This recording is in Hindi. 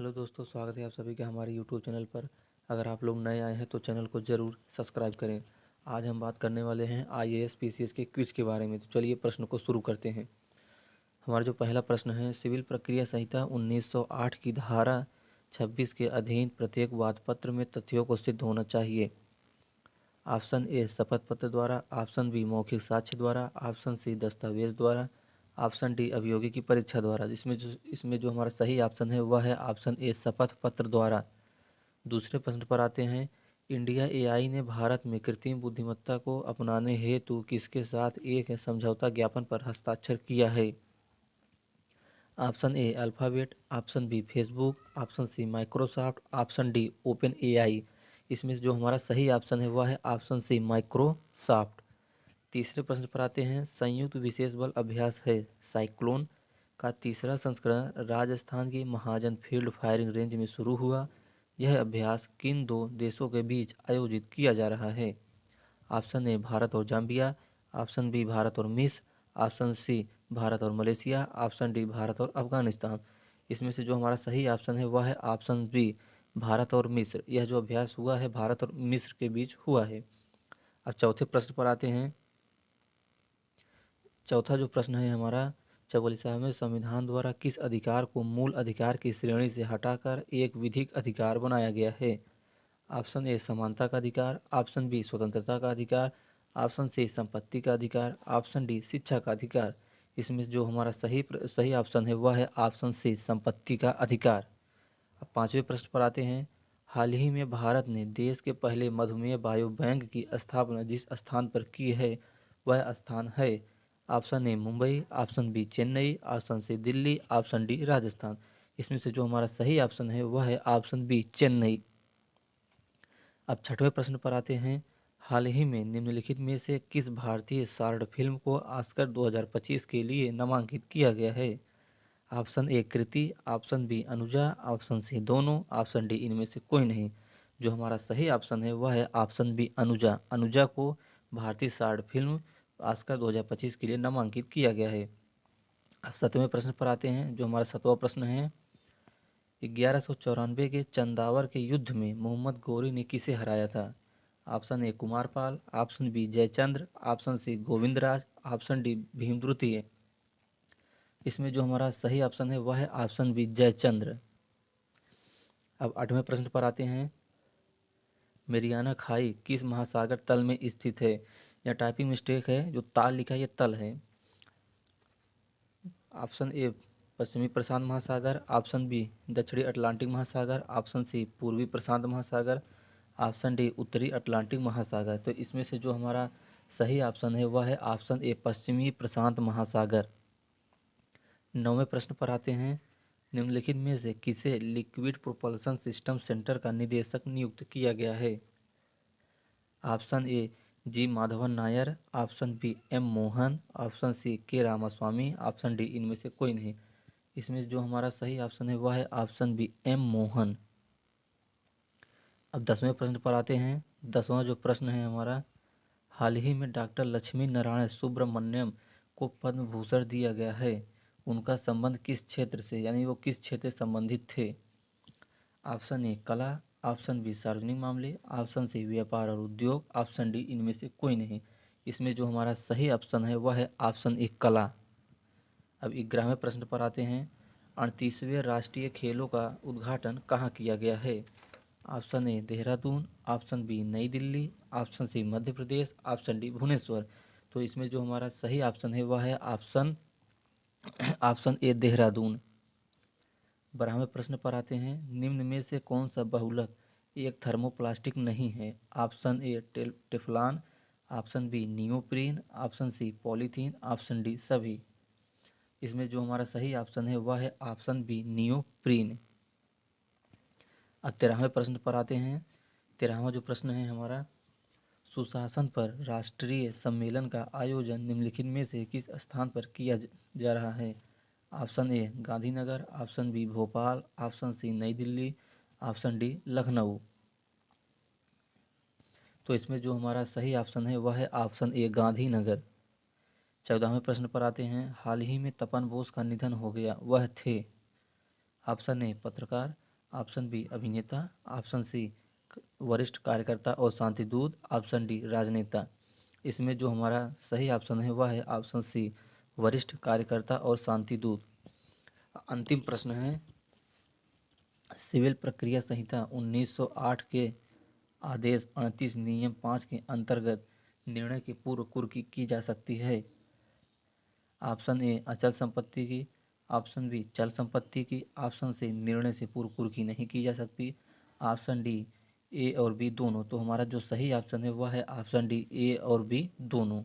हेलो दोस्तों, स्वागत है आप सभी का हमारे यूट्यूब चैनल पर। अगर आप लोग नए आए हैं तो चैनल को ज़रूर सब्सक्राइब करें। आज हम बात करने वाले हैं आईएएस पीसीएस के क्विज के बारे में। तो चलिए प्रश्न को शुरू करते हैं। हमारा जो पहला प्रश्न है, सिविल प्रक्रिया संहिता 1908 की धारा 26 के अधीन प्रत्येक वादपत्र में तथ्यों को सिद्ध होना चाहिए। ऑप्शन ए शपथ पत्र द्वारा, ऑप्शन बी मौखिक साक्ष्य द्वारा, ऑप्शन सी दस्तावेज द्वारा, ऑप्शन डी अभियोगी की परीक्षा द्वारा। इसमें जो हमारा सही ऑप्शन है वह है ऑप्शन ए शपथ पत्र द्वारा। दूसरे प्रश्न पर आते हैं। इंडिया एआई ने भारत में कृत्रिम बुद्धिमत्ता को अपनाने हेतु किसके साथ एक समझौता ज्ञापन पर हस्ताक्षर किया है। Option A Alphabet, option B Facebook, option C Microsoft, option D OpenAI. इसमें से जो हमारा सही ऑप्शन है वह है ऑप्शन सी माइक्रोसॉफ्ट। तीसरे प्रश्न पर आते हैं। संयुक्त विशेष बल अभ्यास है साइक्लोन का तीसरा संस्करण राजस्थान की महाजन फील्ड फायरिंग रेंज में शुरू हुआ। यह अभ्यास किन दो देशों के बीच आयोजित किया जा रहा है। ऑप्शन ए भारत और जाम्बिया, ऑप्शन बी भारत और मिस्र, ऑप्शन सी भारत और मलेशिया, ऑप्शन डी भारत और अफगानिस्तान। इसमें से जो हमारा सही ऑप्शन है वह है ऑप्शन बी भारत और मिस्र। यह जो अभ्यास हुआ है भारत और मिस्र के बीच हुआ है। अब चौथे प्रश्न पर आते हैं। चौथा जो प्रश्न है हमारा, 44वें संविधान द्वारा किस अधिकार को मूल अधिकार की श्रेणी से हटाकर एक विधिक अधिकार बनाया गया है। ऑप्शन ए समानता का अधिकार, ऑप्शन बी स्वतंत्रता का अधिकार, ऑप्शन सी संपत्ति का अधिकार, ऑप्शन डी शिक्षा का अधिकार। इसमें जो हमारा सही ऑप्शन है वह है ऑप्शन सी संपत्ति का अधिकार। अब पांचवें प्रश्न पर आते हैं। हाल ही में भारत ने देश के पहले मधुमेह बायो बैंक की स्थापना जिस स्थान पर की है वह स्थान है। Option A Mumbai, option B Chennai, option C Delhi, option D Rajasthan. इसमें से जो हमारा सही ऑप्शन है वह है ऑप्शन बी चेन्नई। अब छठवें प्रश्न पर आते हैं। हाल ही में निम्नलिखित में से किस भारतीय शॉर्ट फिल्म को ऑस्कर 2025 के लिए नामांकित किया गया है। Option A Kriti, option B Anuja, option C दोनों, ऑप्शन डी इनमें से कोई नहीं। जो हमारा सही ऑप्शन है वह है ऑप्शन बी अनुजा। अनुजा को भारतीय शॉर्ट फिल्म ऑस्कर 2025 के लिए नामांकित किया गया है। अब सातवें प्रश्न पर आते हैं। जो हमारा सातवां प्रश्न है, 1194 के चंदावर के युद्ध में मोहम्मद गौरी ने किसे हराया था। Option a Kumarpal, option b Jaichandra, option c Govindraj, option d Bhimdwitiya. इसमें जो हमारा सही ऑप्शन है वह है ऑप्शन बी जयचंद्र। अब आठवें प्रश्न पर आते हैं। मेरियाना खाई किस महासागर तल में स्थित है। यह टाइपिंग मिस्टेक है, जो ताल लिखा है ये तल है। ऑप्शन ए पश्चिमी प्रशांत महासागर, ऑप्शन बी दक्षिणी अटलांटिक महासागर, ऑप्शन सी पूर्वी प्रशांत महासागर, ऑप्शन डी उत्तरी अटलांटिक महासागर। तो इसमें से जो हमारा सही ऑप्शन है वह है ऑप्शन ए पश्चिमी प्रशांत महासागर। नौवें प्रश्न पर आते हैं। निम्नलिखित में से किसे लिक्विड प्रोपल्शन सिस्टम सेंटर का निदेशक नियुक्त किया गया है। Option A G Madhavan Nair, option B M Mohan, option C K Ramaswamy, option D इनमें से कोई नहीं। इसमें जो हमारा सही ऑप्शन है वह है ऑप्शन बी एम मोहन। अब 10वें प्रश्न पर आते हैं। 10वां जो प्रश्न है हमारा, हाल ही में डॉक्टर लक्ष्मी नारायण सुब्रमण्यम को पद्म भूषण दिया गया है। उनका संबंध किस क्षेत्र से, यानी वो किस क्षेत्र से संबंधित थे। ऑप्शन ए कला, ऑप्शन बी सार्वजनिक मामले, ऑप्शन सी व्यापार और उद्योग, ऑप्शन डी इनमें से कोई नहीं। इसमें जो हमारा सही ऑप्शन है वह है ऑप्शन ए कला। अब 11वें प्रश्न पर आते हैं। 38वें राष्ट्रीय खेलों का उद्घाटन कहाँ किया गया है। Option A Dehradun, option B Nai Delhi, option C Madhya Pradesh, option D Bhubaneswar. तो इसमें जो हमारा सही ऑप्शन है वह है ऑप्शन ऑप्शन ए देहरादून। 12वें प्रश्न पर आते हैं। निम्न में से कौन सा बहुलक एक थर्मोप्लास्टिक नहीं है। Option A Teflon, option B neoprene, option C polythene, option D सभी। इसमें जो हमारा सही ऑप्शन है वह है ऑप्शन बी नियोप्रीन। अब 13वें प्रश्न पर आते हैं। 13वां जो प्रश्न है हमारा, सुशासन पर राष्ट्रीय सम्मेलन का आयोजन निम्नलिखित में से किस स्थान पर किया जा रहा है। Option A Gandhinagar, option B Bhopal, option C Nai Delhi, option D Lucknow. तो इसमें जो हमारा सही ऑप्शन है वह है ऑप्शन ए गांधीनगर। 14वें प्रश्न पर आते हैं। हाल ही में तपन बोस का निधन हो गया, वह थे। ऑप्शन ए पत्रकार, ऑप्शन बी अभिनेता, ऑप्शन सी वरिष्ठ कार्यकर्ता और शांतिदूत, ऑप्शन डी राजनेता। इसमें जो हमारा सही ऑप्शन है वह है ऑप्शन सी वरिष्ठ कार्यकर्ता और शांतिदूत। अंतिम प्रश्न है, सिविल प्रक्रिया संहिता 1908 के आदेश 38 नियम 5 के अंतर्गत निर्णय की पूर्व कुर्की की जा सकती है। ऑप्शन ए अचल संपत्ति की, ऑप्शन बी चल संपत्ति की, ऑप्शन सी निर्णय से पूर्व कुर्की नहीं की जा सकती, ऑप्शन डी ए और बी दोनों। तो हमारा जो सही ऑप्शन है वह है ऑप्शन डी ए और बी दोनों।